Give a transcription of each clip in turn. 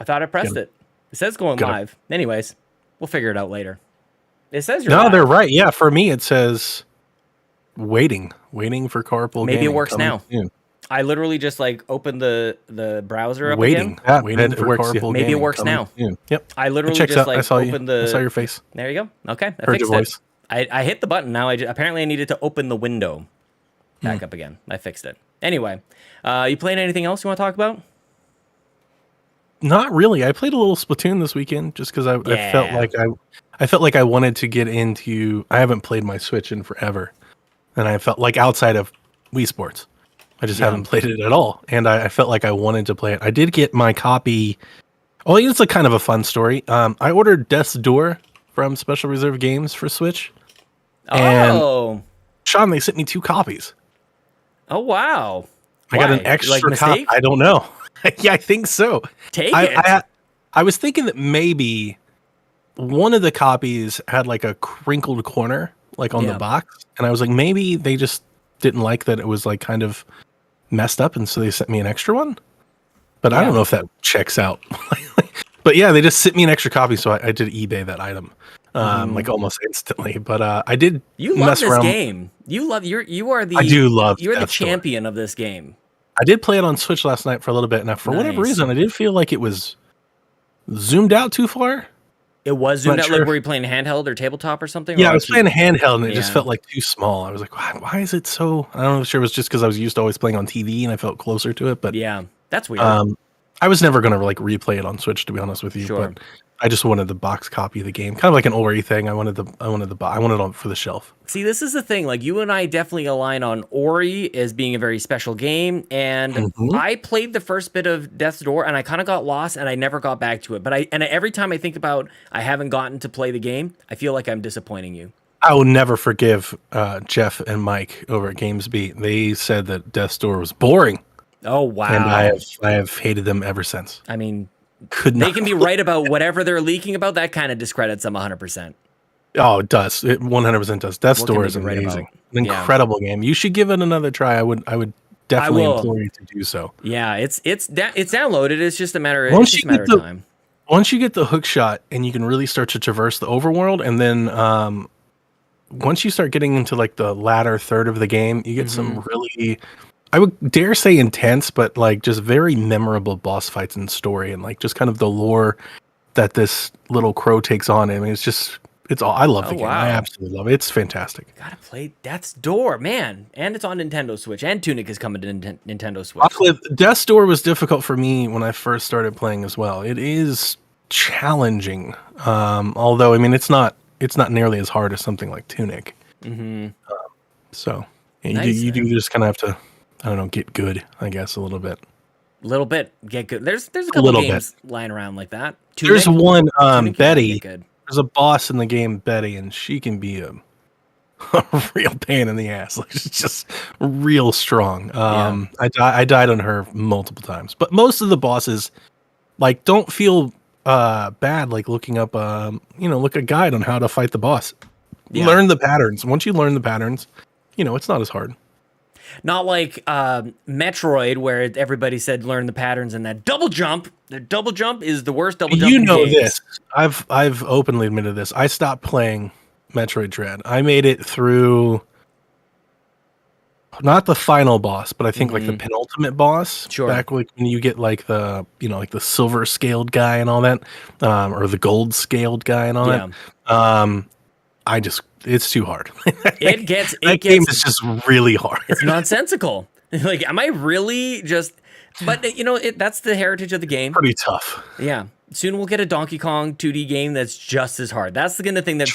I thought I pressed it. It says going live. Anyways, we'll figure it out later. It says you're live. They're right. Yeah, for me it says waiting for Carpool Maybe Gaming it works now. Soon. I literally just like opened the browser up waiting. again. Waiting for Carpool Maybe Gaming it works now. Soon. Yep. I literally just like opened I saw your face. There you go. Okay, I Heard your voice. it. I hit the button. Now apparently I needed to open the window back up again. I fixed it. Anyway, you playing anything else you want to talk about? Not really. I played a little Splatoon this weekend just because I felt like I wanted to get into. I haven't played my Switch in forever, and I felt like outside of Wii Sports, I just haven't played it at all. And I felt like I wanted to play it. I did get my copy. Oh, it's a kind of a fun story. I ordered Death's Door from Special Reserve Games for Switch. And Sean, they sent me 2 copies. Oh wow! I got an extra copy. I don't know. Yeah, I think so. Take it. I was thinking that maybe one of the copies had like a crinkled corner, like on the box, and I was like, maybe they just didn't like that it was like kind of messed up, and so they sent me an extra one. But I don't know if that checks out. But yeah, they just sent me an extra copy, so I did eBay that item, like almost instantly. But I did. You love this game. You are the. I do love. You're the champion of this game. I did play it on Switch last night for a little bit. Now, for whatever reason, I did feel like it was zoomed out too far. It was zoomed out, like were you playing handheld or tabletop or something? Yeah, I was playing handheld, and it just felt like too small. I was like, why is it so? I don't know if it was just because I was used to always playing on TV, and I felt closer to it. But yeah, that's weird. I was never gonna like replay it on Switch, to be honest with you. Sure. But I just wanted the box copy of the game, kind of like an Ori thing. I wanted it for the shelf. See, this is the thing. Like you and I definitely align on Ori as being a very special game, and I played the first bit of Death's Door, and I kind of got lost, and I never got back to it. But every time I think about I haven't gotten to play the game, I feel like I'm disappointing you. I will never forgive Jeff and Mike over at GamesBeat. They said that Death's Door was boring. Oh wow! And I have hated them ever since. I mean, they can be right about whatever they're leaking about. That kind of discredits them 100%. Oh, it does. It 100% does. Death's Door is amazing. An incredible game. You should give it another try. I would definitely implore you to do so. Yeah, it's downloaded. It's just a matter of time. Once you get the hook shot and you can really start to traverse the overworld, and then once you start getting into like the latter third of the game, you get some really, I would dare say intense, but like just very memorable boss fights and story, and like just kind of the lore that this little crow takes on. I mean, it's all. I love the game. I absolutely love it. It's fantastic. Gotta play Death's Door, man, and it's on Nintendo Switch, and Tunic is coming to Nintendo Switch. Death's Door was difficult for me when I first started playing as well. It is challenging, although I mean it's not nearly as hard as something like Tunic. So you do just kind of have to, I don't know, get good, I guess, a little bit. Get good. There's a couple games lying around like that. Tunic, there's one, Betty. There's a boss in the game, Betty, and she can be a real pain in the ass. Like, she's just real strong. I died on her multiple times, but most of the bosses, like, don't feel bad. Like looking up, look a guide on how to fight the boss. Yeah. Learn the patterns. Once you learn the patterns, it's not as hard. Not like Metroid, where everybody said learn the patterns, and that double jump. The double jump is the worst double jump. This. I've openly admitted this. I stopped playing Metroid Dread. I made it through not the final boss, but I think like the penultimate boss. Sure. Back when you get like the like the silver scaled guy and all that, or the gold scaled guy and all that. It's too hard. It gets game is just really hard. It's nonsensical. Like, am I really just? But that's the heritage of the game. Pretty tough. Yeah. Soon we'll get a Donkey Kong 2D game that's just as hard. That's the kind of thing that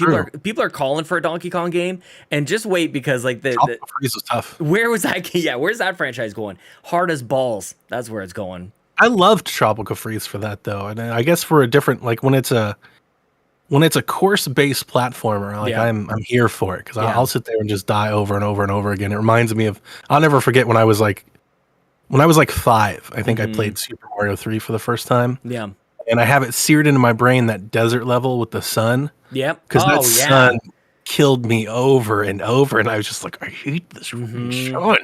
people are calling for a Donkey Kong game, and just wait, because like Tropical Freeze was tough. Where was that? Yeah, where's that franchise going? Hard as balls. That's where it's going. I loved Tropical Freeze for that though, and I guess for a different, like when it's a course-based platformer, like I'm here for it, because I'll sit there and just die over and over and over again. It reminds me of, I'll never forget when I was like 5. I think I played Super Mario 3 for the first time. Yeah. And I have it seared into my brain, that desert level with the sun. Yep. Because sun killed me over and over, and I was just like, I hate this Sean.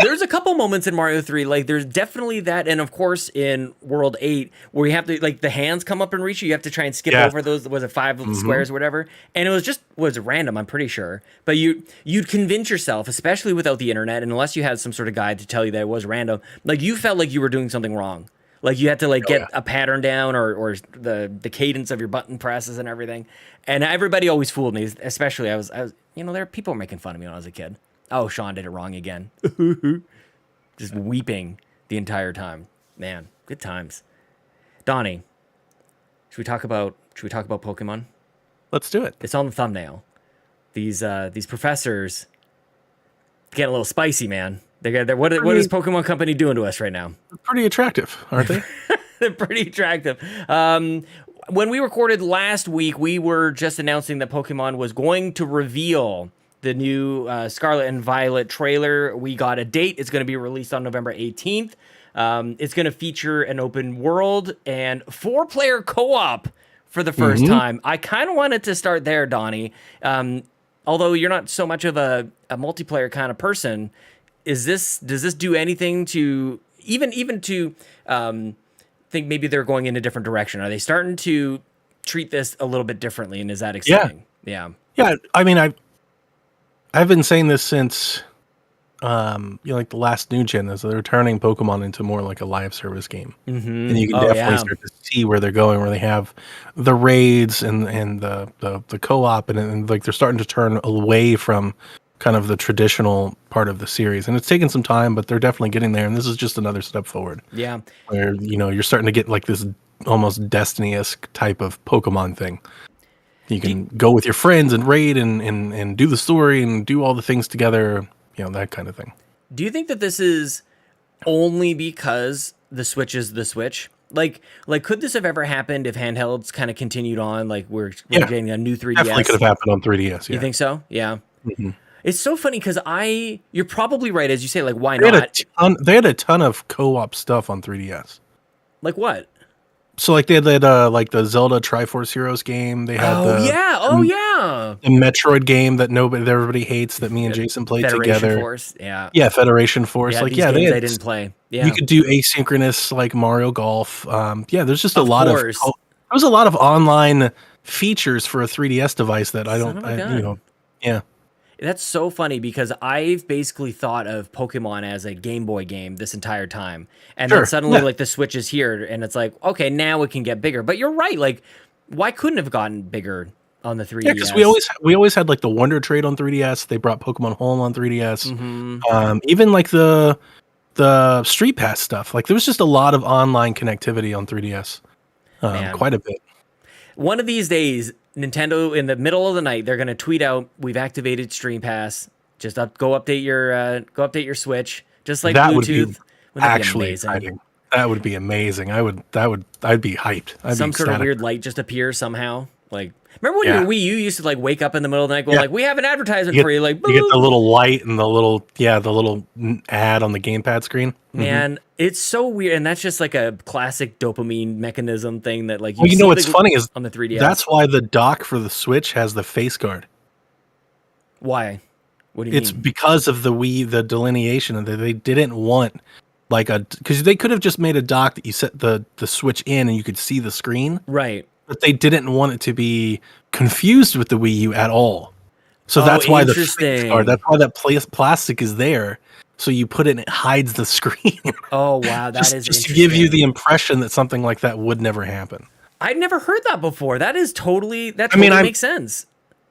There's a couple moments in Mario 3, like there's definitely that, and of course in World 8, where you have to, like, the hands come up and reach you have to try and skip over those, was it 5 squares or whatever, and it was random, I'm pretty sure, but you'd convince yourself, especially without the internet, and unless you had some sort of guide to tell you that it was random, like you felt like you were doing something wrong. Like you had to get a pattern down or the cadence of your button presses and everything. And everybody always fooled me, especially I was there people were making fun of me when I was a kid. Oh, Sean did it wrong again. Just weeping the entire time. Man, good times. Donnie, should we talk about Pokemon? Let's do it. It's on the thumbnail. These professors get a little spicy, man. What is Pokemon Company doing to us right now? They're pretty attractive, aren't they? They're pretty attractive. When we recorded last week, we were just announcing that Pokemon was going to reveal the new Scarlet and Violet trailer. We got a date. It's going to be released on November 18th. It's going to feature an open world and 4-player co-op for the first time. I kind of wanted to start there, Donnie. Although you're not so much of a multiplayer kind of person, does this do anything to even to think maybe they're going in a different direction? Are they starting to treat this a little bit differently, and is that exciting? Yeah. I mean, I've been saying this since like the last new gen is they're turning Pokemon into more like a live service game, and you can definitely start to see where they're going, where they have the raids and the co-op, and like they're starting to turn away from kind of the traditional part of the series, and it's taken some time, but they're definitely getting there, and this is just another step forward. Yeah, where you're starting to get like this almost Destiny-esque type of Pokemon thing. You can go with your friends and raid and do the story and do all the things together, that kind of thing. Do you think that this is only because the Switch is the Switch? Like could this have ever happened if handhelds kind of continued on? Like we're getting a new 3DS. Definitely could have happened on 3DS. Yeah. You think so? Yeah. Mm-hmm. It's so funny because you're probably right, as you say, like, why not? They had a ton of co-op stuff on 3DS. Like what? So like they had like the Zelda Triforce Heroes game. They had the Metroid game that everybody hates that me and Jason played Federation together. Force, yeah. Yeah, Federation Force. Yeah, like I didn't play. Yeah. You could do asynchronous like Mario Golf. There's just there's a lot of online features for a 3DS device that yeah. That's so funny because I've basically thought of Pokemon as a Game Boy game this entire time. And then suddenly like the Switch is here and it's like, okay, now it can get bigger. But you're right, like why couldn't it have gotten bigger on the 3DS? Yeah, because we always had like the Wonder Trade on 3DS. They brought Pokemon Home on 3DS. Even like the Street Pass stuff. Like there was just a lot of online connectivity on 3DS. Quite a bit. One of these days, Nintendo, in the middle of the night, they're going to tweet out, "We've activated Stream Pass. Just go update your Switch, just like that Bluetooth." Would be actually exciting. That would be amazing. I'd be hyped. Some sort of weird light just appears somehow. Like, remember when your Wii U used to like wake up in the middle of the night, go like, "We have an advertisement for you." Like, you get the little light and the little ad on the gamepad screen. Man, it's so weird, and that's just like a classic dopamine mechanism thing that like. What's funny is on the 3DS. That's why the dock for the Switch has the face guard. Why? What do you mean? It's because of the delineation, and they didn't want because they could have just made a dock that you set the Switch in and you could see the screen, right? But they didn't want it to be confused with the Wii U at all. So that's why the face guard. That's why that plastic is there. So you put it and it hides the screen. Oh, wow. That is just to give you the impression that something like that would never happen. I'd never heard that before. That makes sense.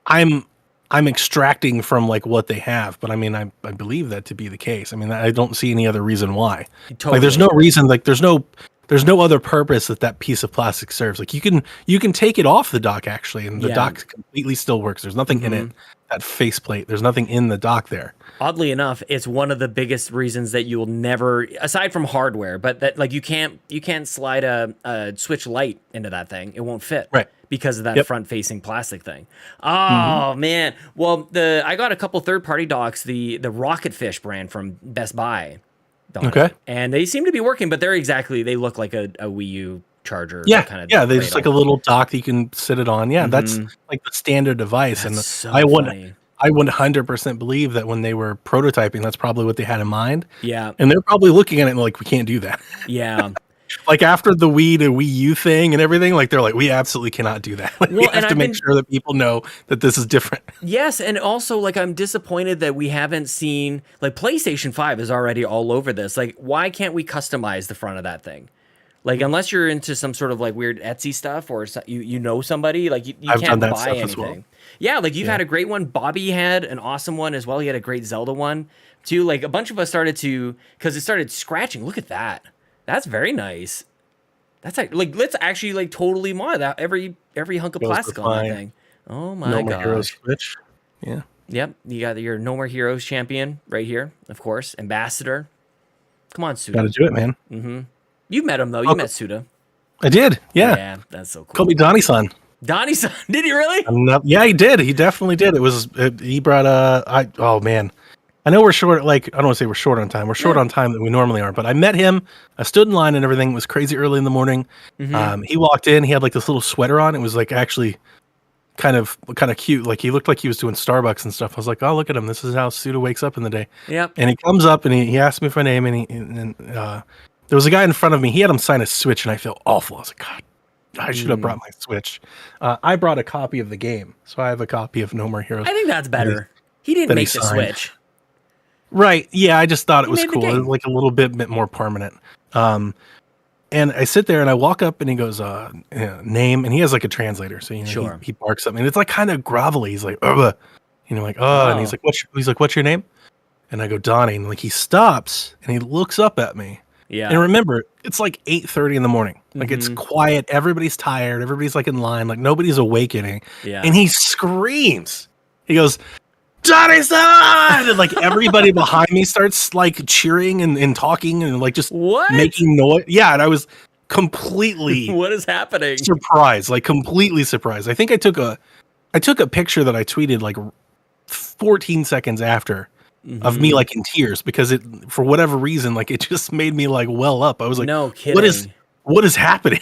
I'm extracting from like what they have, but I mean, I believe that to be the case. I mean, I don't see any other reason why. Totally. Like there's no reason, like there's no other purpose that piece of plastic serves. Like you can take it off the dock actually, and the dock completely still works. There's nothing in it. That faceplate. There's nothing in the dock there. Oddly enough, it's one of the biggest reasons that you'll never, aside from hardware, but that like you can't slide a Switch Lite into that thing. It won't fit, right? Because of that front-facing plastic thing. Oh man. Well, I got a couple third-party docks. The Rocket Fish brand from Best Buy. Okay. And they seem to be working, but they look like a Wii U charger. Yeah, kind of yeah. They just like a little dock that you can sit it on. Yeah, that's like the standard device. That's And so I would funny. I 100% believe that when they were prototyping, that's probably what they had in mind. Yeah. And they're probably looking at it and like, we can't do that. Yeah. Like after the Wii to Wii U thing and everything, like they're like, we absolutely cannot do that. Like, we have to make sure that people know that this is different. Yes, and also like I'm disappointed that we haven't seen like PlayStation 5 is already all over this. Like, why can't we customize the front of that thing? Like, unless you're into some sort of like weird Etsy stuff or you know somebody, like you can't buy anything. Well. Yeah, like you've had a great one. Bobby had an awesome one as well. He had a great Zelda one too. Like a bunch of us started to, because it started scratching. Look at that. That's very nice. That's like let's actually like totally mod that every hunk of plastic on that thing. Oh my gosh. No More Heroes Switch. Yeah. Yep. You got your No More Heroes champion right here, of course. Ambassador. Come on, Suda. Gotta do it, man. Mm-hmm. You met him though. You met Suda. I did. Yeah. Yeah, that's so cool. Call me Donnie-san. Donnie-san. Did he really? Yeah, he did. He definitely did. He brought oh man. I know we're short, like, I don't want to say we're short on time. We're short on time that we normally are, but I met him. I stood in line and everything. It was crazy early in the morning. He walked in. He had like this little sweater on. It was like actually kind of cute. Like he looked like he was doing Starbucks and stuff. I was like, oh, look at him. This is how Suda wakes up in the day. Yep. And he comes up and he asked me for my name. And there was a guy in front of me. He had him sign a Switch and I felt awful. I was like, God, I should have brought my Switch. I brought a copy of the game. So I have a copy of No More Heroes. I think that's better. He didn't make the Switch. Right. Yeah, I just thought it was cool. It was like a little bit more permanent. And I sit there and I walk up and he goes, name, and he has like a translator. So, he barks something. And it's like kind of grovelly. He's like, like, and he's like, what's your name? And I go, Donnie. And like he stops and he looks up at me. Yeah. And remember, it's like 8:30 in the morning. Like it's quiet. Everybody's tired. Everybody's like in line. Like nobody's awakening. Yeah. And he screams. He goes, Johnny-san! And like everybody behind me starts like cheering and talking and like just making noise. Yeah, and I was completely what is happening? Surprised, like completely surprised. I think I took a picture that I tweeted like 14 seconds after of me like in tears because it for whatever reason like it just made me like well up. I was like, no kidding. What is happening?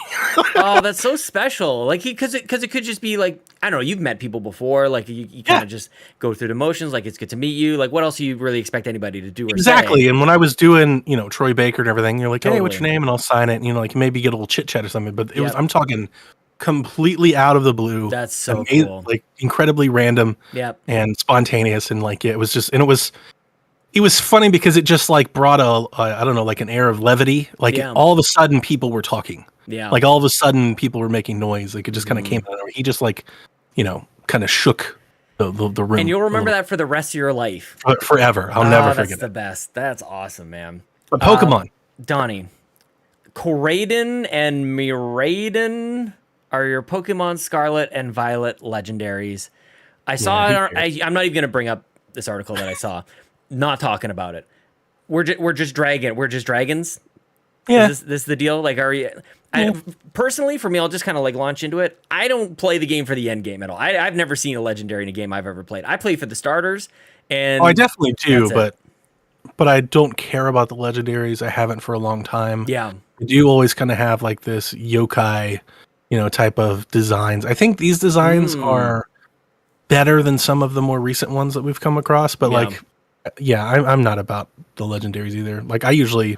Oh, that's so special. Like because it could just be like, I don't know, you've met people before, like you kind of just go through the motions, like it's good to meet you. Like what else do you really expect anybody to do or exactly say? And when I was doing, Troy Baker and everything, you're like, hey, what's your name? And I'll sign it, and like maybe get a little chit chat or something. But it was I'm talking completely out of the blue. That's so cool. Like incredibly random and spontaneous, and like it was funny because it just like brought I don't know, like an air of levity. Like all of a sudden people were talking. Yeah. Like all of a sudden people were making noise. Like it just kind of came out. He just like, kind of shook the room. And you'll remember that for the rest of your life. Forever. I'll never forget it. That's the best. That's awesome, man. But Pokemon. Donnie, Koraidon and Miraidon are your Pokemon Scarlet and Violet legendaries. I saw it. I'm not even going to bring up this article that I saw. Not talking about it. We're just dragons. Yeah. Is this the deal? Like, are you? Personally, for me, I'll just kind of like launch into it. I don't play the game for the end game at all. I've never seen a legendary in a game I've ever played. I play for the starters, and I definitely do, but I don't care about the legendaries. I haven't for a long time. Yeah, I do always kind of have like this yokai, type of designs. I think these designs are better than some of the more recent ones that we've come across, but like. Yeah, I'm not about the legendaries either. Like I usually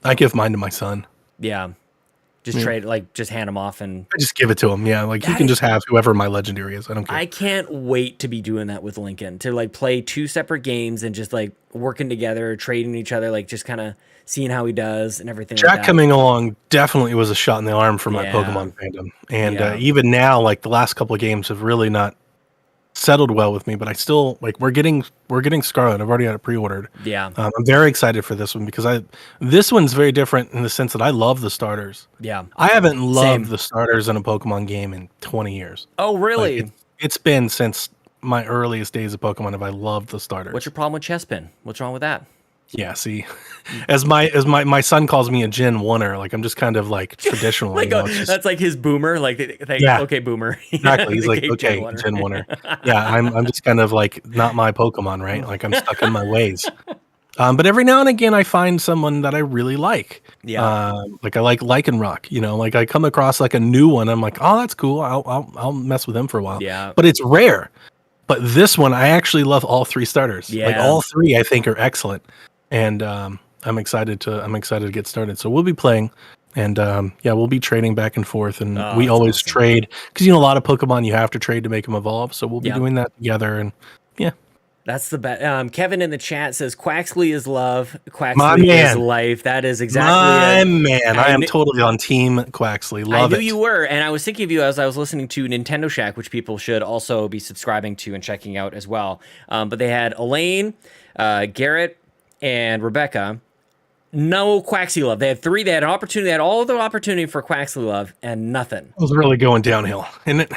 I give mine to my son. Yeah, just trade, like just hand them off, and I just give it to him. Yeah, like he can just have whoever my legendary is. I don't care. I can't wait to be doing that with Lincoln, to like play 2 separate games and just like working together, trading each other, like just kind of seeing how he does and everything. Jack like that. Coming along definitely was a shot in the arm for my Pokemon fandom, and even now, like the last couple of games have really not settled well with me, but I still like we're getting Scarlet. I've already got it pre-ordered. Yeah. I'm very excited for this one because this one's very different in the sense that I love the starters. Yeah. I haven't loved the starters in a Pokemon game in 20 years. Oh, really? Like it's been since my earliest days of Pokemon have I loved the starters. What's your problem with Chespin? What's wrong with that? Yeah, see, as my son calls me a Gen 1er, like I'm just kind of like traditional. Like that's like his boomer. Like okay, boomer. Exactly. He's like, okay, Gen 1er. Yeah, I'm just kind of like not my Pokemon, right? Like I'm stuck in my ways. But every now and again, I find someone that I really like. Yeah. Like I like Lycanroc, like I come across like a new one. I'm like, oh, that's cool. I'll mess with him for a while. Yeah. But it's rare. But this one, I actually love all 3 starters. Yeah. Like all 3, I think are excellent. And I'm excited to get started. So we'll be playing, and we'll be trading back and forth. And we always trade because a lot of Pokemon you have to trade to make them evolve. So we'll be doing that together. And yeah. That's the best. Kevin in the chat says Quaxley is love, Quaxley is life. That is exactly it. Man. I am totally on team Quaxley. Love it. I knew you were, and I was thinking of you as I was listening to Nintendo Shack, which people should also be subscribing to and checking out as well. But they had Elaine, Garrett, and Rebecca. No Quaxley love. They had 3. They had an opportunity. They had all the opportunity for Quaxley love, and nothing. It was really going downhill, and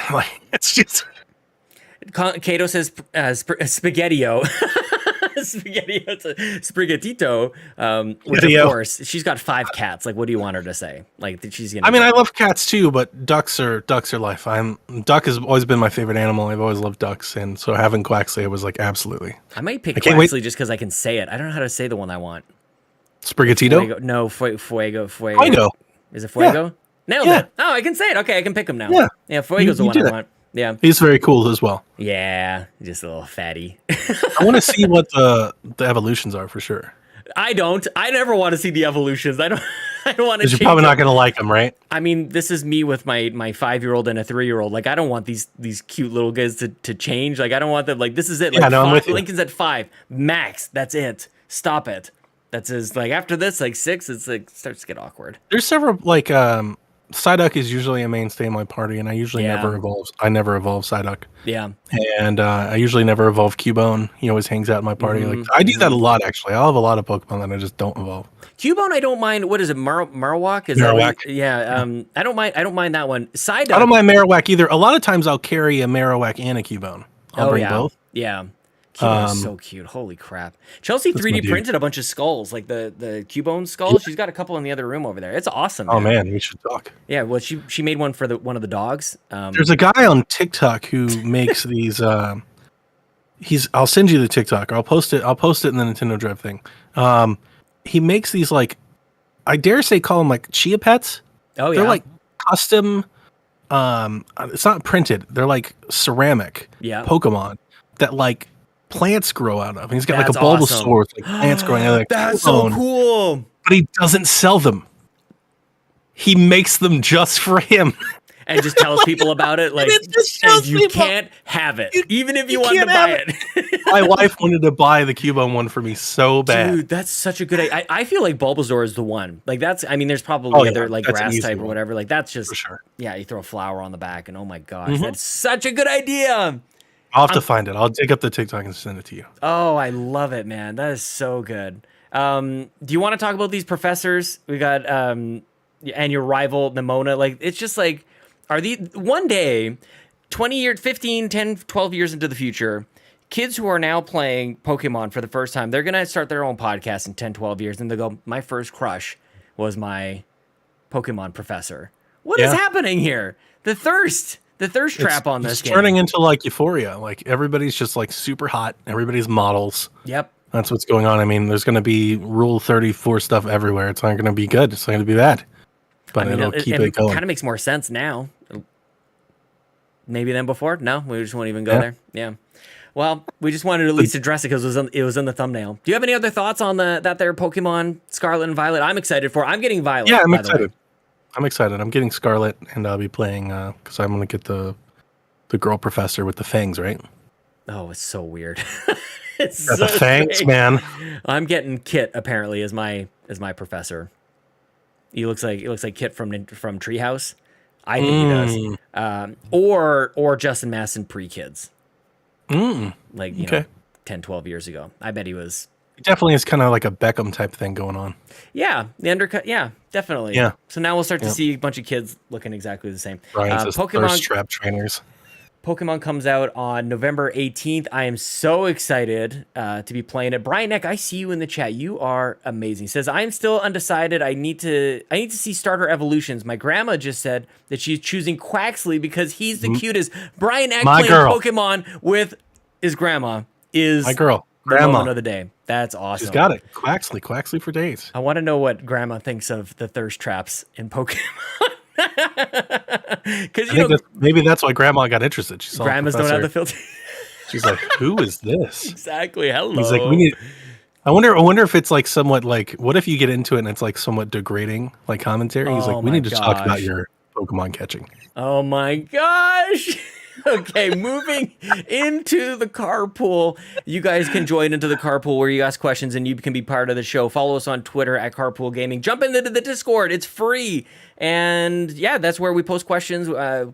it's just. Kato says spaghettio. Spaghettito. Which of course she's got 5 cats. Like, what do you want her to say? Like, she's gonna. I mean, I love cats too, but ducks are life. Duck has always been my favorite animal. I've always loved ducks, and so having Quaxley was like absolutely. I might pick Quaxley just because I can say it. I don't know how to say the one I want. Sprigatito? No, Fuego. Is it Fuego? Yeah. Nailed it. Oh, I can say it. Okay, I can pick him now. Yeah, Fuego's the one I want. Yeah, he's very cool as well. Yeah, just a little fatty. I want to see what the evolutions are for sure. I don't. I never want to see the evolutions. I don't want to. Because you're probably not going to like them, right? I mean, this is me with my 5-year-old and a 3-year-old. Like, I don't want these cute little guys to change. Like, I don't want them. Like, this is it. Like, I'm with you. Lincoln's at 5 max. That's it. Stop it. That's his. Like, after this, like 6, it's like starts to get awkward. There's several like Psyduck is usually a mainstay in my party, and I usually never evolve. I never evolve Psyduck. Yeah. And I usually never evolve Cubone. He always hangs out in my party. Like I do that a lot, actually. I'll have a lot of Pokemon that I just don't evolve. Cubone, I don't mind. What is it? Marowak? Is Marowak. That yeah. I don't mind that one. Psyduck. I don't mind Marowak either. A lot of times I'll carry a Marowak and a Cubone. I'll bring both. Yeah. Cubone's so cute. Holy crap. Chelsea 3D printed a bunch of skulls, like the Cubone skull. She's got a couple in the other room over there. It's awesome. Man. Oh man, we should talk. Yeah, well she made one for one of the dogs. There's a guy on TikTok who makes these I'll send you the TikTok. I'll post it in the Nintendo Drive thing. He makes these like I dare say call them like Chia Pets. Oh yeah. They're like custom it's not printed. They're like ceramic Pokemon that like plants grow out of. And he's got like a Bulbasaur with like plants growing out of it. That's so cool. But he doesn't sell them. He makes them just for him. And just tells people about it. Like, and you can't have it. Even if you want to buy it. My wife wanted to buy the Cubone one for me so bad. Dude, that's such a good idea. I feel like Bulbasaur is the one. Like that's, I mean, there's probably other like grass type or whatever. Like that's just, for sure. Yeah, you throw a flower on the back and oh my gosh, that's such a good idea. I'll have to find it. I'll dig up the TikTok and send it to you. Oh, I love it, man. That is so good. Do you want to talk about these professors? We got and your rival Nimona. Like it's just like, are these one day, 20 years, 15, 10, 12 years into the future, kids who are now playing Pokemon for the first time, they're gonna start their own podcast in 10, 12 years, and they go, my first crush was my Pokemon professor. What is happening here? The thirst trap on this game. It's turning into like Euphoria. Like everybody's just like super hot. Everybody's models. Yep. That's what's going on. I mean, there's going to be Rule 34 stuff everywhere. It's not going to be good. It's not going to be bad. But it'll keep it going. It kind of makes more sense now. Maybe than before. No, we just won't even go there. Yeah. Well, we just wanted to at least address it because it was in the thumbnail. Do you have any other thoughts on that there Pokemon Scarlet and Violet? I'm excited for. I'm getting Violet. Yeah, I'm excited. I'm excited. I'm getting Scarlet, and I'll be playing because I'm going to get the girl professor with the fangs, right? Oh, it's so weird. It's so the fangs, strange. Man. I'm getting Kit apparently as my professor. He looks like Kit from Treehouse. I think he does. Or Justin Masson pre-kids. Like, you know, 10, 12 years ago. I bet he was. It definitely is kind of like a Beckham type thing going on. Yeah, the undercut. Yeah, definitely. Yeah. So now we'll start to see a bunch of kids looking exactly the same. Pokemon trap trainers. Pokemon comes out on November 18th. I am so excited to be playing it. Brian Eck, I see you in the chat. You are amazing. He says, I am still undecided. I need to see starter evolutions. My grandma just said that she's choosing Quaxley because he's the cutest. Brian Eck playing Pokemon with his grandma is my girl. the Grandma. moment of the day. That's awesome. She's got it. Quaxley for days. I want to know what Grandma thinks of the thirst traps in Pokemon. Because maybe that's why Grandma got interested. She saw grandmas don't have the filter. She's like, "Who is this?" Exactly. Hello. He's like, "We need." I wonder if it's like somewhat like, what if you get into it and it's like somewhat degrading, like commentary? He's like, "We need to talk about your Pokemon catching." Oh my gosh. Okay, moving into the carpool. You guys can join into the carpool where you ask questions and you can be part of the show. Follow us on Twitter at Carpool Gaming. Jump into the Discord. It's free. And yeah, that's where we post questions.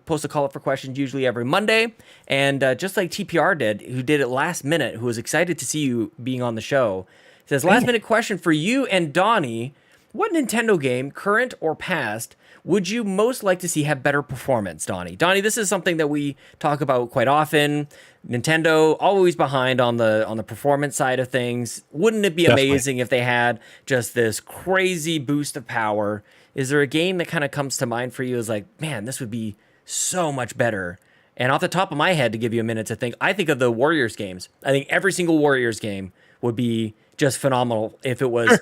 Post a call up for questions usually every Monday. And just like TPR did, who did it last minute, who was excited to see you being on the show, says, last minute question for you and Donnie. What Nintendo game, current or past, would you most like to see have better performance, Donnie? Donnie, this is something that we talk about quite often. Nintendo always behind on the performance side of things. Wouldn't it be amazing if they had just this crazy boost of power? Is there a game that kind of comes to mind for you as like, man, this would be so much better? And off the top of my head, to give you a minute to think, I think of the Warriors games. I think every single Warriors game would be just phenomenal if it was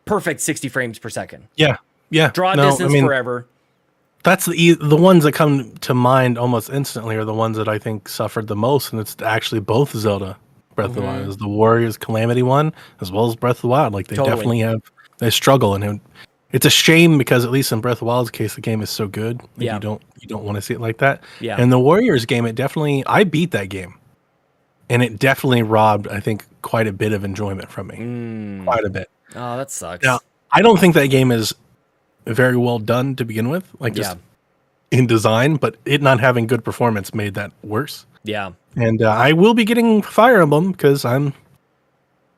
perfect 60 frames per second. Yeah. Draw distance forever. That's the ones that come to mind almost instantly are the ones that I think suffered the most, and it's actually both Zelda Breath of the Wild. Is the Warriors Calamity one as well as Breath of the Wild. Like they definitely they struggle, and it's a shame because at least in Breath of the Wild's case, the game is so good. Like you don't want to see it like that. Yeah. And the Warriors game, I beat that game, and it definitely robbed, I think, quite a bit of enjoyment from me. Quite a bit. Oh, that sucks. Now, I don't think that game is very well done to begin with, like just in design, but it not having good performance made that worse. Yeah. And I will be getting Fire Emblem because I'm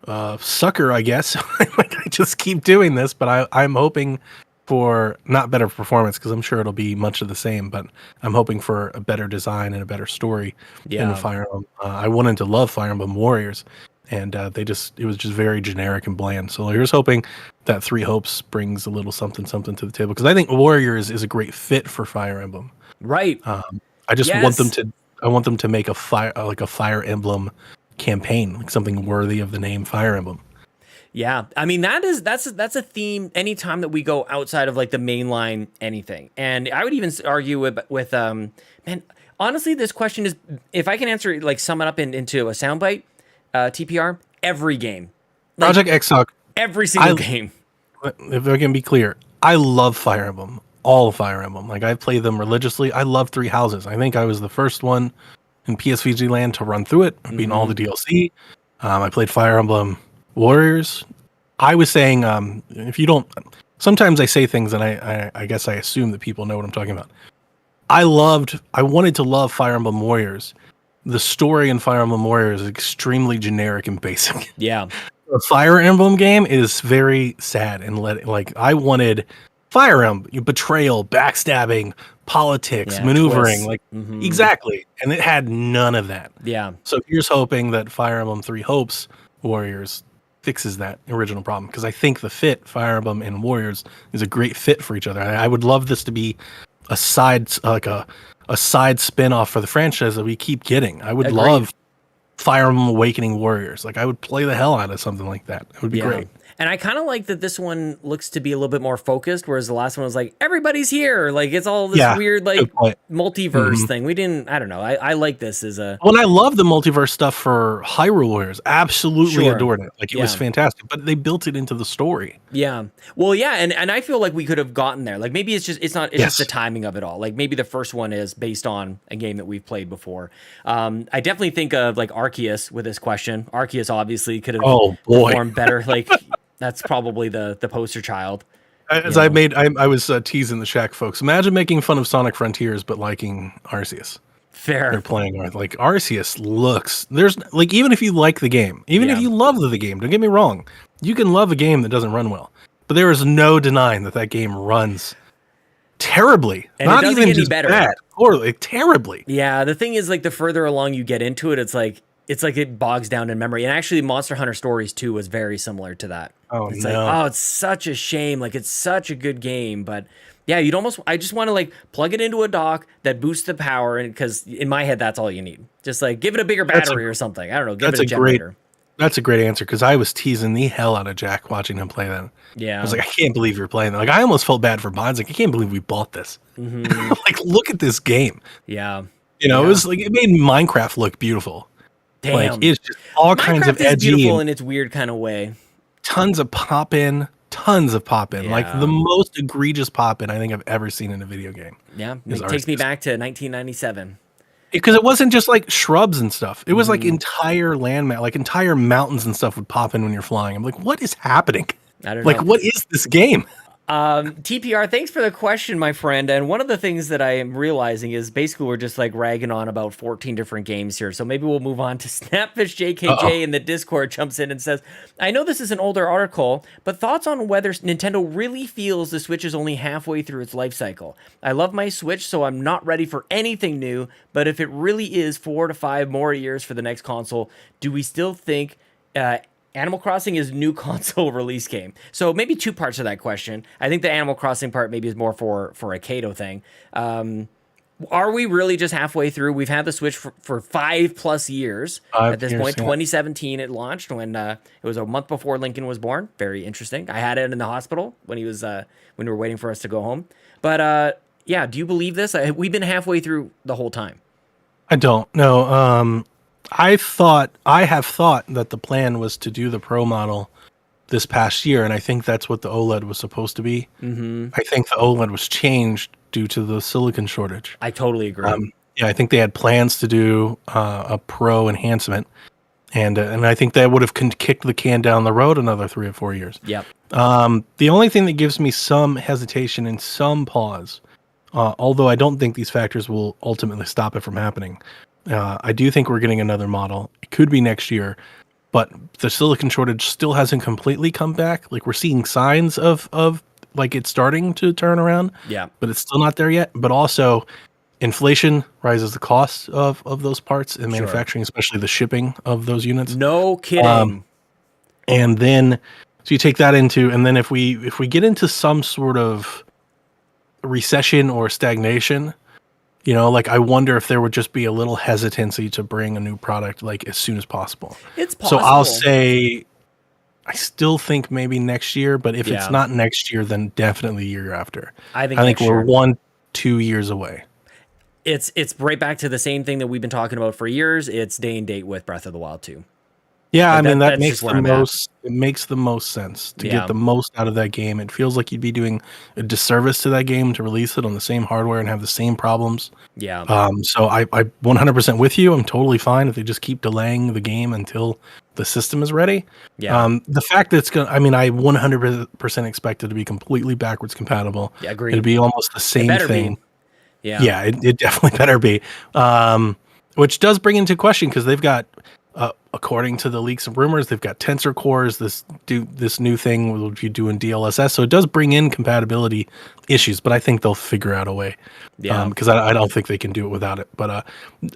a sucker, I guess. Like I just keep doing this, but I'm hoping for not better performance because I'm sure it'll be much of the same, but I'm hoping for a better design and a better story in the Fire Emblem. I wanted to love Fire Emblem Warriors, and it was just very generic and bland. So here's hoping that Three Hopes brings a little something to the table, because I think Warriors is a great fit for Fire Emblem. Right. I just want them to make a Fire Emblem campaign, like something worthy of the name Fire Emblem. Yeah, I mean that's a theme anytime that we go outside of like the mainline anything. And I would even argue with man, honestly, this question is, if I can answer it, like sum it up into a soundbite, TPR, every game. Like, Project Exarch. Every single game. If I can be clear, I love Fire Emblem. All of Fire Emblem. Like I play them religiously. I love Three Houses. I think I was the first one in PSVG land to run through it, beating all the DLC. I played Fire Emblem Warriors. I was saying, if you don't, sometimes I say things and I guess I assume that people know what I'm talking about. I wanted to love Fire Emblem Warriors. The story in Fire Emblem Warriors is extremely generic and basic. Yeah. The Fire Emblem game is very sad and I wanted Fire Emblem, betrayal, backstabbing, politics, maneuvering, exactly. And it had none of that. Yeah. So here's hoping that Fire Emblem Three Hopes Warriors fixes that original problem, because I think the fit Fire Emblem and Warriors is a great fit for each other. I would love this to be a side spin-off for the franchise that we keep getting. I would love Fire Emblem Awakening Warriors. Like I would play the hell out of something like that. It would be great. And I kind of like that this one looks to be a little bit more focused, whereas the last one was like, everybody's here. Like it's all this weird like multiverse thing. I don't know. I like this as a... Well, I love the multiverse stuff for Hyrule Warriors. Absolutely adored it. Like it was fantastic, but they built it into the story. Yeah. Well, yeah. And I feel like we could have gotten there. Like maybe it's just the timing of it all. Like maybe the first one is based on a game that we've played before. I definitely think of like Arceus with this question. Arceus obviously could have performed better. Like that's probably the poster child. As I was teasing the Shack folks. Imagine making fun of Sonic Frontiers, but liking Arceus. Fair. They're playing like Arceus looks. There's like, even if you like the game, even if you love the game, don't get me wrong, you can love a game that doesn't run well, but there is no denying that game runs terribly. And not it doesn't even get any just better. bad, or terribly. Yeah, the thing is, like the further along you get into it, it's like it bogs down in memory. And actually, Monster Hunter Stories 2 was very similar to that. It's it's such a shame. Like it's such a good game, but yeah, I just want to like plug it into a dock that boosts the power, and because in my head that's all you need. Just like give it a bigger battery or something. I don't know. Give it a generator. That's a great answer because I was teasing the hell out of Jack watching him play that. Yeah. I was like, I can't believe you're playing that. Like, I almost felt bad for Bonds. Like, I can't believe we bought this. Like, look at this game. Yeah. You know, it was like, it made Minecraft look beautiful. Damn. Like, it's just all kinds of edgy. Beautiful in its weird kind of way. Tons of pop-in. Yeah. Like, the most egregious pop-in I think I've ever seen in a video game. Yeah. It takes me back to 1997. Because it wasn't just like shrubs and stuff. It was like entire like entire mountains and stuff would pop in when you're flying. I'm like, what is happening? I don't know. Like, what is this game? TPR, thanks for the question, my friend. And one of the things that I am realizing is basically we're just like ragging on about 14 different games here. So maybe we'll move on to Snapfish JKJ in the Discord jumps in and says, I know this is an older article, but thoughts on whether Nintendo really feels the Switch is only halfway through its life cycle. I love my Switch, so I'm not ready for anything new. But if it really is 4 to 5 more years for the next console, do we still think Animal Crossing is new console release game? So maybe two parts of that question. I think the Animal Crossing part maybe is more for a Kato thing. Are we really just halfway through? We've had the Switch for 5+ years at this point. 2017 it launched when it was a month before Lincoln was born. Very interesting. I had it in the hospital when he was when we were waiting for us to go home. But yeah, do you believe this? We've been halfway through the whole time. I don't know. I have thought that the plan was to do the Pro model this past year, and I think that's what the OLED was supposed to be. I think the OLED was changed due to the silicon shortage. I totally agree. Yeah, I think they had plans to do a Pro enhancement, and I think that would have kicked the can down the road another 3 or 4 years. Yep. The only thing that gives me some hesitation and some pause, although I don't think these factors will ultimately stop it from happening, I do think we're getting another model. It could be next year, but the silicon shortage still hasn't completely come back. Like, we're seeing signs of like it's starting to turn around. Yeah. But it's still not there yet. But also, inflation rises the cost of those parts in manufacturing, especially the shipping of those units. No kidding. And then, so you take that into, and then if we get into some sort of recession or stagnation, you know, like, I wonder if there would just be a little hesitancy to bring a new product like as soon as possible. It's possible. So I'll say I still think maybe next year, but if it's not next year, then definitely year after. I think we're 1-2 years away. It's right back to the same thing that we've been talking about for years. It's day and date with Breath of the Wild 2. Yeah, I mean, that makes the most. It makes the most sense to get the most out of that game. It feels like you'd be doing a disservice to that game to release it on the same hardware and have the same problems. Yeah. So I 100% with you. I'm totally fine if they just keep delaying the game until the system is ready. Yeah. The fact that it's gonna, I mean, I 100% expect it to be completely backwards compatible. Yeah, agreed. It'd be almost the same thing. Yeah. Yeah, it definitely better be. Which does bring into question, because they've got, according to the leaks and rumors, they've got tensor cores, this new thing will be doing DLSS. So it does bring in compatibility issues, but I think they'll figure out a way. Yeah. Because I don't think they can do it without it. But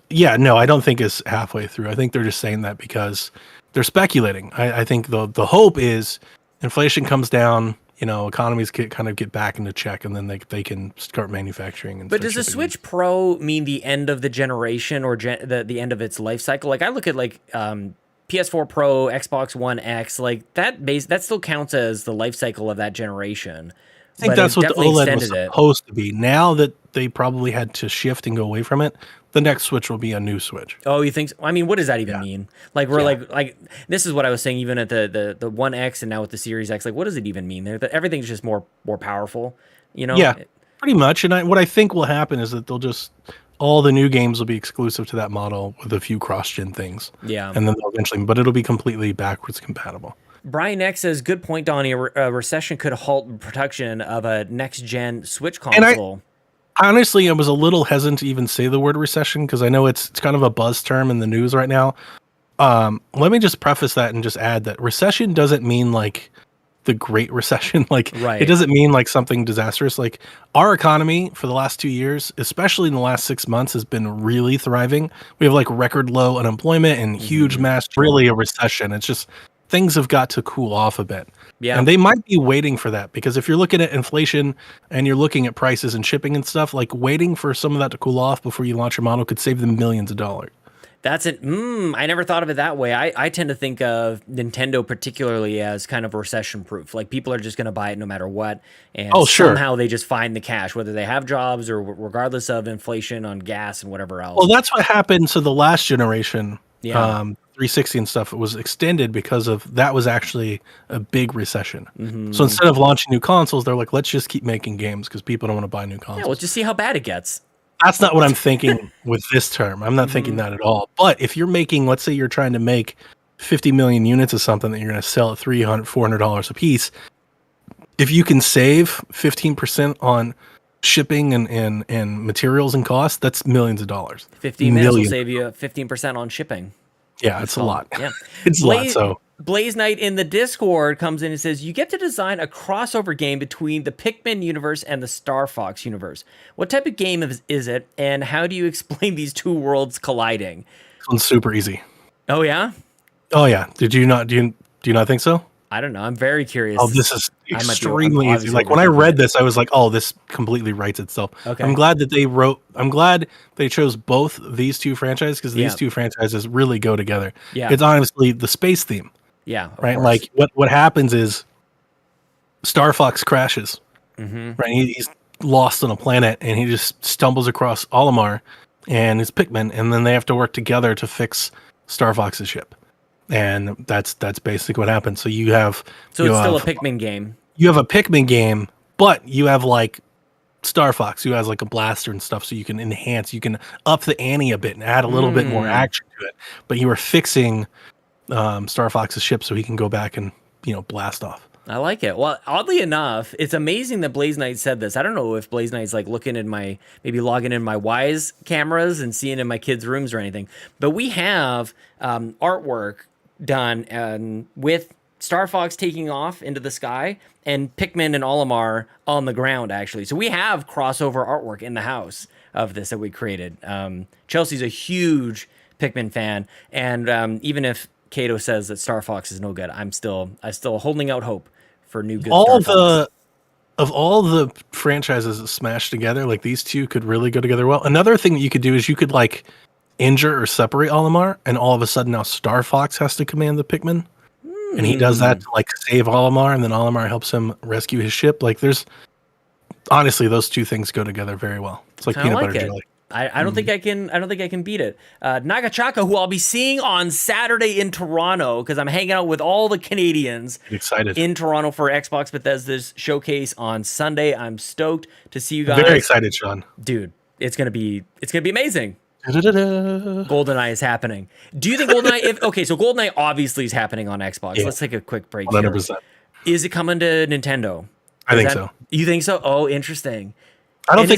yeah, no, I don't think it's halfway through. I think they're just saying that because they're speculating. I think the hope is inflation comes down, you know, economies kind of get back into check, and then they can start manufacturing. And but does the Switch Pro mean the end of the generation or the end of its life cycle? Like, I look at like PS4 Pro, Xbox One X, like that still counts as the life cycle of that generation. I think that's what the OLED was supposed to be. Now that they probably had to shift and go away from it, the next Switch will be a new Switch. Oh, you think so? I mean, what does that even mean? Like, we're like this is what I was saying, even at the One X and now with the Series X. Like, what does it even mean? Everything's just more powerful, you know? Yeah, pretty much. And what I think will happen is that all the new games will be exclusive to that model with a few cross-gen things. Yeah. And then they'll eventually, but it'll be completely backwards compatible. Brian X says, good point, Donnie. A recession could halt production of a next-gen Switch console. Honestly, I was a little hesitant to even say the word recession because I know it's kind of a buzz term in the news right now. Let me just preface that and just add that recession doesn't mean like the Great Recession. Like, it doesn't mean like something disastrous. Like, our economy for the last 2 years, especially in the last 6 months, has been really thriving. We have like record low unemployment and huge mass. Really, a recession. It's just things have got to cool off a bit. Yeah. And they might be waiting for that, because if you're looking at inflation and you're looking at prices and shipping and stuff, like waiting for some of that to cool off before you launch your model could save them millions of dollars. That's it. I never thought of it that way. I tend to think of Nintendo particularly as kind of recession proof. Like people are just going to buy it no matter what. And somehow they just find the cash, whether they have jobs or regardless of inflation on gas and whatever else. Well, that's what happened. So the last generation, 360 and stuff, it was extended because of that was actually a big recession. So instead of launching new consoles, they're like, let's just keep making games because people don't want to buy new consoles. Yeah, well, just see how bad it gets. That's not what I'm thinking with this term. I'm not thinking that at all. But if you're making, let's say you're trying to make 50 million units of something that you're going to sell at $300, $400 a piece, if you can save 15% on shipping and materials and costs, that's millions of dollars. 15 minutes will save you 15% on shipping. Yeah, it's a lot. Yeah, it's a lot. So Blaze Knight in the Discord comes in and says, you get to design a crossover game between the Pikmin universe and the Star Fox universe. What type of game is it, and how do you explain these two worlds colliding? This one's super easy. Oh, yeah? Oh, yeah. Do you not think so? I don't know. I'm very curious. Oh, this is extremely easy. Like when I read this, I was like, oh, this completely writes itself. Okay. I'm glad they chose both these two franchises because these two franchises really go together. Yeah. It's honestly the space theme. Yeah. Right. Like what happens is Star Fox crashes. Right. He's lost on a planet and he just stumbles across Olimar and his Pikmin, and then they have to work together to fix Star Fox's ship. And that's basically what happens. So you have it's still a Pikmin game. You have a Pikmin game, but you have like Star Fox, who has like a blaster and stuff, so you can enhance, you can up the ante a bit and add a little bit more action to it. But you are fixing Star Fox's ship so he can go back and blast off. I like it. Well, oddly enough, it's amazing that Blaze Knight said this. I don't know if Blaze Knight's like looking in maybe logging in my Wise cameras and seeing in my kids' rooms or anything. But we have artwork done with Star Fox taking off into the sky and Pikmin and Olimar on the ground, actually. So we have crossover artwork in the house of this that we created. Chelsea's a huge Pikmin fan, and even if Kato says that Star Fox is no good, I'm still holding out hope for new good Star Fox. Of all the franchises that smashed together, like these two could really go together well. Another thing that you could do is you could like injure or separate Olimar, and all of a sudden now Star Fox has to command the Pikmin, and he does that to like save Olimar, and then Olimar helps him rescue his ship. Like honestly, those two things go together very well. It's like peanut butter jelly. I don't think I can beat it. Ngachacha, who I'll be seeing on Saturday in Toronto, because I'm hanging out with all the Canadians in Toronto for Xbox Bethesda's showcase on Sunday. I'm stoked to see you guys. Very excited, Sean. Dude, it's gonna be amazing. GoldenEye is happening. Do you think GoldenEye? So GoldenEye obviously is happening on Xbox. Let's take a quick break 100%. Here. Is it coming to Nintendo? I think so. You think so? Oh, interesting. I don't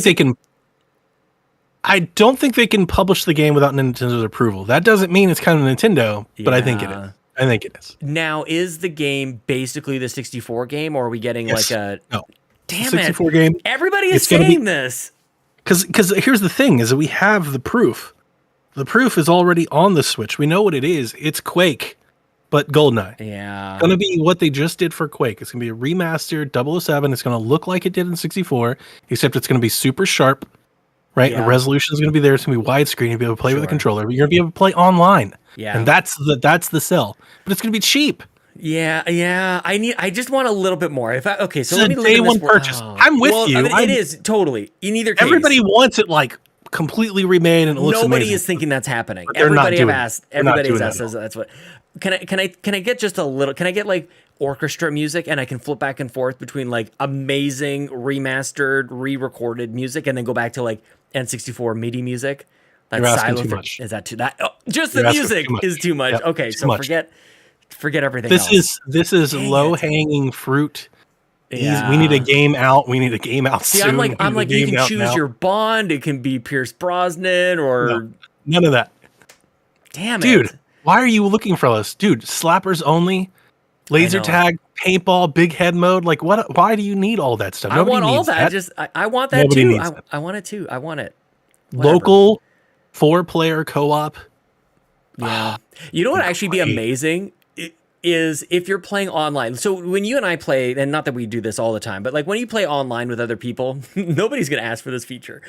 think they can publish the game without Nintendo's approval. That doesn't mean it's kind of Nintendo, but I think it is. I think it is. Now, is the game basically the 64 game, or are we getting like a... No. Damn 64 game. Everybody is saying this. Because here's the thing, is that we have the proof. The proof is already on the Switch. We know what it is. It's Quake, but GoldenEye. Yeah. It's going to be what they just did for Quake. It's going to be a remastered 007. It's going to look like it did in 64, except it's going to be super sharp, right? Yeah. The resolution is going to be there. It's going to be widescreen. You'll be able to play with the controller. But you're going to be able to play online. Yeah. And that's the sell. But it's going to be cheap. Yeah. I just want a little bit more. So let me look day one purchase. I'm with you. It is totally. In either case, everybody wants it like completely remade and it looks nobody amazing. Is thinking that's happening. Everybody's asked that's what. Can I get just a little? Can I get like orchestra music and I can flip back and forth between like amazing remastered, re-recorded music and then go back to like N64 MIDI music? That's asking too much. Is that too that? Oh, just the music is too much. Yep, okay, so forget everything else. This is low-hanging fruit. Yeah. We need a game out. We need a game out soon. I'm like you can choose your Bond. It can be Pierce Brosnan or none of that. Damn it. Dude, why are you looking for us? Dude, slappers only, laser tag, paintball, big head mode. Like what? Why do you need all that stuff? Nobody needs that. I want that too. I want it too. I want it. Whatever. Local 4-player co-op. Yeah. You know what would actually be amazing? is if you're playing online. So when you and I play, and not that we do this all the time, but like when you play online with other people, nobody's going to ask for this feature.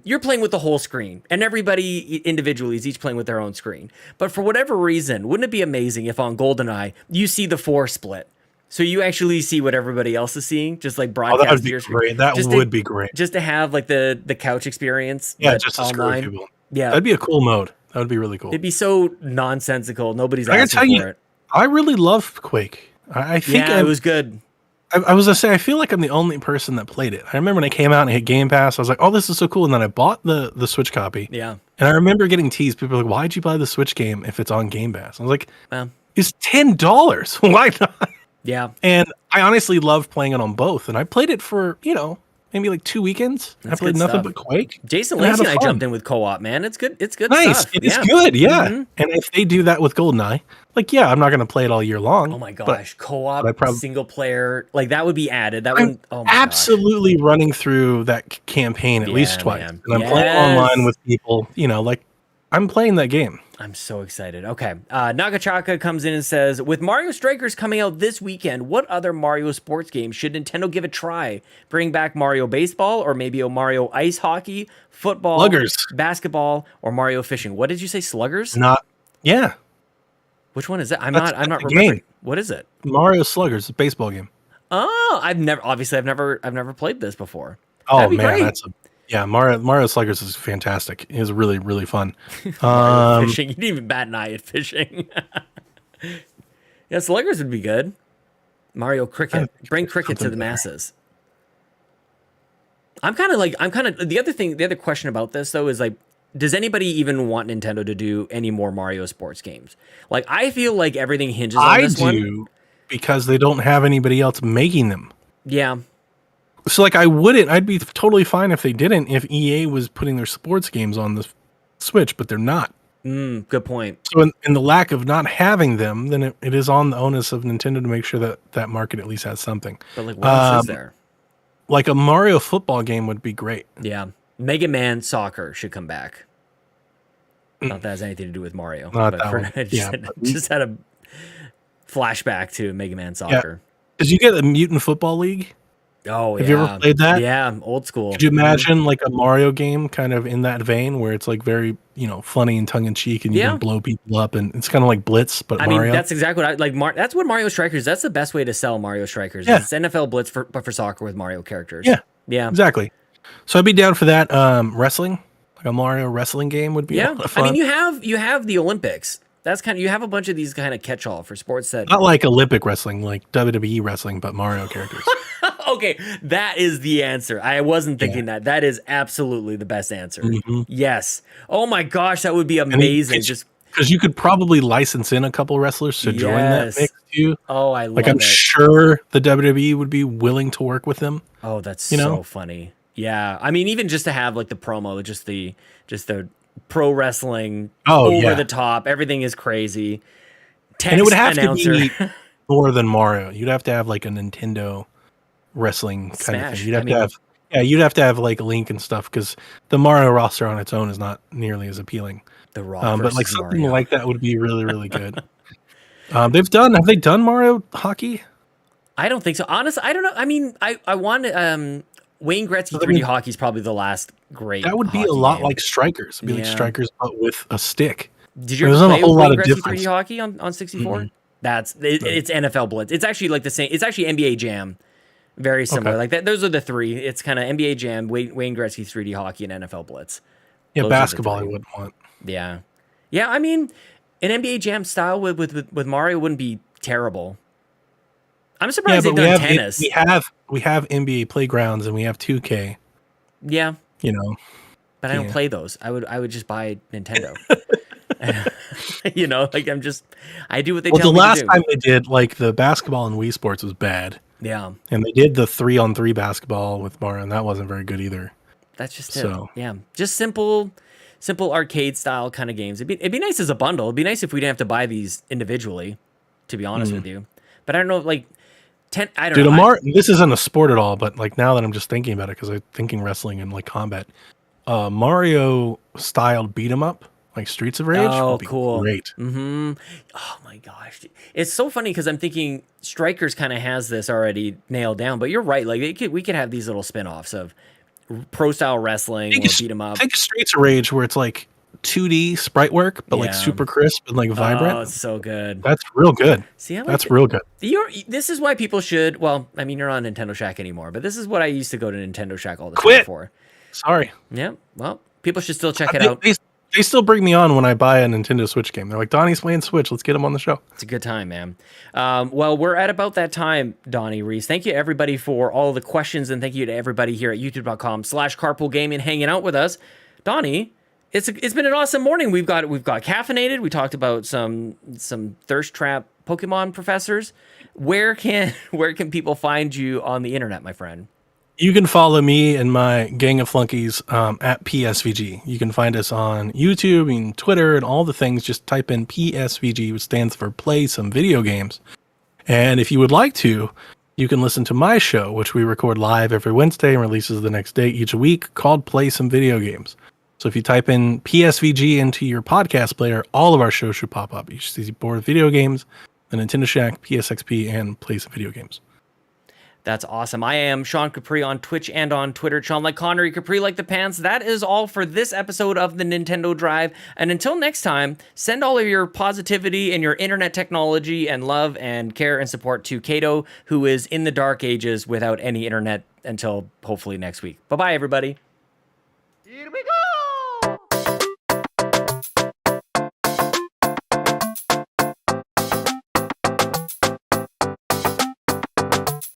You're playing with the whole screen, and everybody individually is each playing with their own screen. But for whatever reason, wouldn't it be amazing if on GoldenEye you see the 4 split? So you actually see what everybody else is seeing, just like broadcast. That would be great. That would be great. Just to have like the couch experience. Yeah, just to online. Screw people. Yeah, that'd be a cool mode. That would be really cool. It'd be so nonsensical. Nobody's asking for it. I really love Quake. I think it was good. I was gonna say, I feel like I'm the only person that played it. I remember when it came out and it hit Game Pass, I was like, "Oh, this is so cool!" And then I bought the Switch copy. Yeah. And I remember getting teased. People were like, "Why'd you buy the Switch game if it's on Game Pass?" I was like, "It's $10. Why not?" Yeah. And I honestly love playing it on both. And I played it for maybe like 2 weekends. I played nothing but Quake. Jason Lacey and I jumped in with co-op, man. It's good. It's good. Nice. Stuff. It is good. Yeah. Mm-hmm. And if they do that with GoldenEye, like, I'm not going to play it all year long. Oh my gosh. Co-op, single player, like that would be added. That would absolutely running through that campaign at least twice. Man. And I'm playing online with people, like I'm playing that game. I'm so excited. Okay. Ngachacha comes in and says, with Mario Strikers coming out this weekend, what other Mario sports games should Nintendo give a try? Bring back Mario Baseball, or maybe a Mario Ice Hockey, football, Sluggers, basketball, or Mario Fishing? What did you say? Sluggers? Yeah. Which one is it? I'm not remembering. Game. What is it? Mario Sluggers, a baseball game. Oh, I've never played this before. Oh man, Mario Sluggers is fantastic. It is really, really fun. Fishing. You didn't even bat an eye at fishing. Yeah, Sluggers would be good. Mario Cricket. Bring cricket to the masses. The other question about this though is like, does anybody even want Nintendo to do any more Mario sports games? Like, I feel like everything hinges on this one. I do, because they don't have anybody else making them. Yeah. So, like, I'd be totally fine if they didn't, if EA was putting their sports games on the Switch, but they're not. Good point. So, in the lack of not having them, then it is on the onus of Nintendo to make sure that market at least has something. But, like, what else is there? Like, a Mario football game would be great. Yeah. Mega Man Soccer should come back. Not that has anything to do with Mario. Not that one. Just had a flashback to Mega Man Soccer. Did you get a Mutant Football League? Oh, Have you ever played that? Yeah, old school. Could you imagine like a Mario game kind of in that vein where it's like very, funny and tongue in cheek and you can blow people up and it's kind of like Blitz, but Mario? I mean, that's exactly what I like. That's what Mario Strikers, that's the best way to sell Mario Strikers. Yeah. It's NFL Blitz but for soccer with Mario characters. Yeah. Yeah. Exactly. So I'd be down for that. Wrestling, like a Mario wrestling game would be a lot of fun. I mean, you have the Olympics. That's you have a bunch of these kind of catch-all for sports that not like Olympic wrestling, like WWE wrestling, but Mario characters. Okay, that is the answer. I wasn't thinking that. That is absolutely the best answer. Mm-hmm. Yes. Oh my gosh, that would be amazing. Just because you could probably license in a couple wrestlers to join that mix too. Oh, I love it. Like I'm sure the WWE would be willing to work with them. Oh, that's so funny. Yeah, I mean, even just to have like the promo, just the pro wrestling over the top, everything is crazy. And it would have to be more than Mario. You'd have to have like a Nintendo wrestling kind of thing. You'd have to have like Link and stuff because the Mario roster on its own is not nearly as appealing. The Rock but like something like that would be really, really good. Have they done Mario hockey? I don't think so. Honestly, I don't know. I mean, I want Wayne Gretzky 3D hockey is probably the last great. That would be a lot like Strikers. It'd be like Strikers, but with a stick. Did you ever play Wayne Gretzky 3D hockey on 64? Mm-hmm. It's NFL Blitz. It's actually like the same. It's actually NBA Jam. Very similar. Like that. Those are the three. It's kind of NBA Jam, Wayne Gretzky 3D hockey, and NFL Blitz. Yeah, those basketball I wouldn't want. Yeah. Yeah, I mean, an NBA Jam style with Mario wouldn't be terrible. I'm surprised they've done tennis. We have NBA playgrounds and we have 2K. Yeah. But I don't play those. I would just buy Nintendo. I do what they tell me to do. The last time they did like the basketball and Wii Sports was bad. Yeah. And they did the 3-on-3 basketball with Mario and that wasn't very good either. That's just it. Yeah. Just simple arcade style kind of games. It'd be nice as a bundle. It'd be nice if we didn't have to buy these individually, to be honest with you. But I don't know, like I don't know. This isn't a sport at all, but like now that I'm just thinking about it, because I'm thinking wrestling and like combat, Mario styled beat 'em up, like Streets of Rage. Oh, will be cool. Great. Mm-hmm. Oh my gosh, it's so funny because I'm thinking Strikers kind of has this already nailed down, but you're right. Like we could have these little spin-offs of pro style wrestling or beat 'em up. Think of Streets of Rage where it's like 2D sprite work, but like super crisp and like vibrant. Oh, it's so good. That's real good. See, that's real good. This is why people should. Well, I mean, you're on Nintendo Shack anymore, but this is what I used to go to Nintendo Shack all the time for. Sorry. Yeah. Well, people should still check it out. They still bring me on when I buy a Nintendo Switch game. They're like, Donnie's playing Switch. Let's get him on the show. It's a good time, man. Well, we're at about that time, Donnie Reece. Thank you, everybody, for all the questions, and thank you to everybody here at youtube.com/carpoolgaming hanging out with us. Donnie, it's been an awesome morning. We've got caffeinated. We talked about some thirst trap Pokemon professors. Where can people find you on the internet, my friend? You can follow me and my gang of flunkies at PSVG. You can find us on YouTube and Twitter and all the things. Just type in PSVG, which stands for Play Some Video Games. And if you would like to, you can listen to my show, which we record live every Wednesday and releases the next day each week, called Play Some Video Games. So if you type in PSVG into your podcast player, all of our shows should pop up. You should see Board Video Games, the Nintendo Shack, PSXP, and Play Some Video Games. That's awesome. I am Sean Capri on Twitch and on Twitter. Sean like Connery, Capri like the pants. That is all for this episode of the Nintendo Drive. And until next time, send all of your positivity and your internet technology and love and care and support to Kato, who is in the dark ages without any internet until hopefully next week. Bye-bye, everybody.